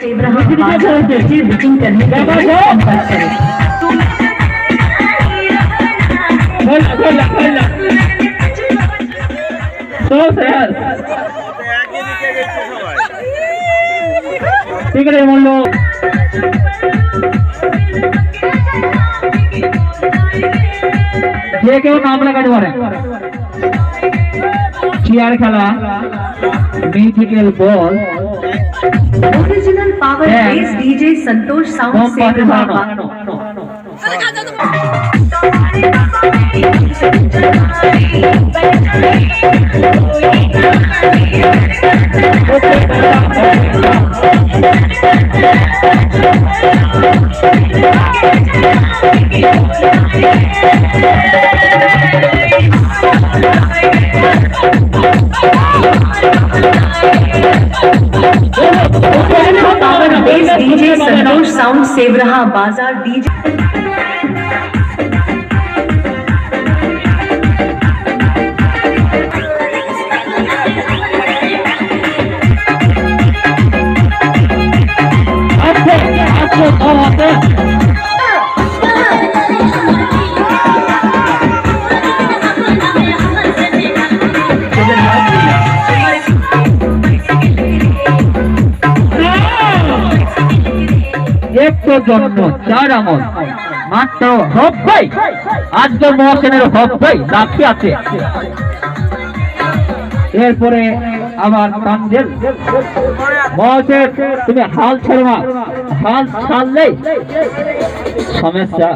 Booking करने के लिए संपर्क करें। ঠিক আছে মূল্য যে কেউ নাম লাগাতে পারে। চেয়ার খেলা, musical ball, original power base DJ Santosh sound से डीजे संतोष साउंड सेवरहा बाजार डीजे একটু জন্ম চার আমল মাত্র হক ভাই আজকে মহাসেনের হক ভাই লাখি আছে। এরপরে আবার তানজেল মহাসেন তুমি হাল ছাড়ো না, হাল ছাড়লেই সমস্যা।